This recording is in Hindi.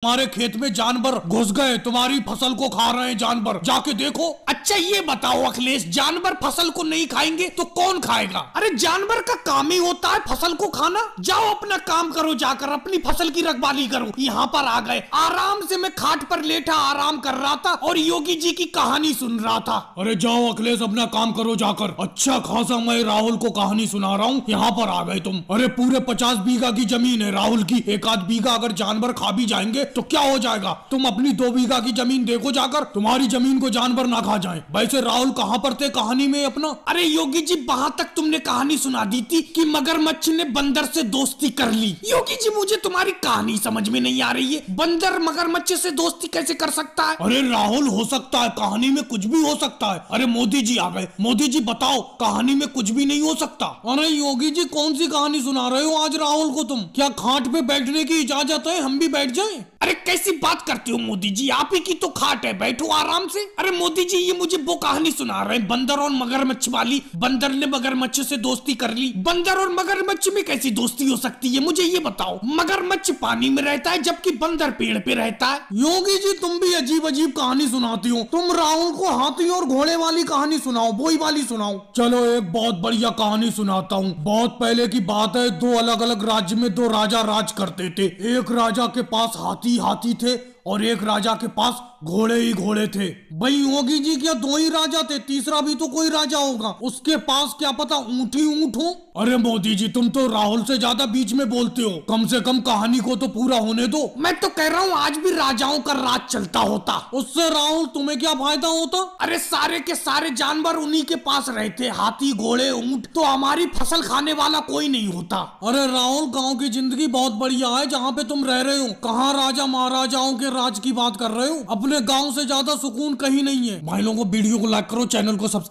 हमारे खेत में जानवर घुस गए, तुम्हारी फसल को खा रहे हैं जानवर, जाके देखो। अच्छा ये बताओ अखिलेश, जानवर फसल को नहीं खाएंगे तो कौन खाएगा? अरे जानवर का काम ही होता है फसल को खाना। जाओ अपना काम करो, जाकर अपनी फसल की रखवाली करो। यहाँ पर आ गए, आराम से मैं खाट पर लेटा आराम कर रहा था और योगी जी की कहानी सुन रहा था। अरे जाओ अखिलेश अपना काम करो जाकर। अच्छा खासा मैं राहुल को कहानी सुना रहा हूँ, यहाँ पर आ गए तुम। अरे पूरे 50 बीघा की जमीन है राहुल की, एक आध बीघा अगर जानवर खा भी जाएंगे तो क्या हो जाएगा? तुम अपनी 2 बीघा की जमीन देखो जाकर, तुम्हारी जमीन को जानवर ना खा जाएं। वैसे राहुल कहाँ पर थे कहानी में अपना? अरे योगी जी वहां तक तुमने कहानी सुना दी थी कि मगरमच्छ ने बंदर से दोस्ती कर ली। योगी जी मुझे तुम्हारी कहानी समझ में नहीं आ रही है, बंदर मगरमच्छ से दोस्ती कैसे कर सकता है? अरे राहुल हो सकता है, कहानी में कुछ भी हो सकता है। अरे मोदी जी आ गए, मोदी जी बताओ कहानी में कुछ भी नहीं हो सकता। अरे योगी जी कौन सी कहानी सुना रहे हो आज राहुल को तुम? क्या खाट पे बैठने की इजाजत है, हम भी बैठ जाएं? अरे कैसी बात करते हो मोदी जी, आप ही की तो खाट है, बैठो आराम से। अरे मोदी जी ये मुझे वो कहानी सुना रहे हैं बंदर और मगरमच्छ वाली। बंदर ने मगरमच्छ से दोस्ती कर ली। बंदर और मगरमच्छ में कैसी दोस्ती हो सकती है मुझे ये बताओ? मगरमच्छ पानी में रहता है जबकि बंदर पेड़ पे रहता है। योगी जी तुम भी अजीब अजीब कहानी सुनाती हो। तुम राहुल को हाथी और घोड़े वाली कहानी सुनाओ, वही वाली सुनाओ। चलो एक बहुत बढ़िया कहानी सुनाता हूँ। बहुत पहले की बात है, 2 अलग अलग राज्य में 2 राजा राज करते थे। एक राजा के पास हाथी थे और एक राजा के पास घोड़े ही घोड़े थे। भाई योगी जी क्या 2 ही राजा थे? तीसरा भी तो कोई राजा होगा, उसके पास क्या पता ऊंट ही ऊंट हो। अरे मोदी जी तुम तो राहुल से ज्यादा बीच में बोलते हो, कम से कम कहानी को तो पूरा होने दो। मैं तो कह रहा हूँ आज भी राजाओं का राज चलता होता, उससे राहुल तुम्हें क्या फायदा होता? अरे सारे के सारे जानवर उन्हीं के पास रहते, हाथी घोड़े ऊंट, तो हमारी फसल खाने वाला कोई नहीं होता। अरे राहुल गाँव की जिंदगी बहुत बढ़िया है जहाँ पे तुम रह रहे हो। कहाँ राजा महाराजाओं के राज की बात कर रहे हो? अपने गांव से ज्यादा सुकून कहीं नहीं है। भाई लोगों वीडियो को लाइक करो, चैनल को सब्सक्राइब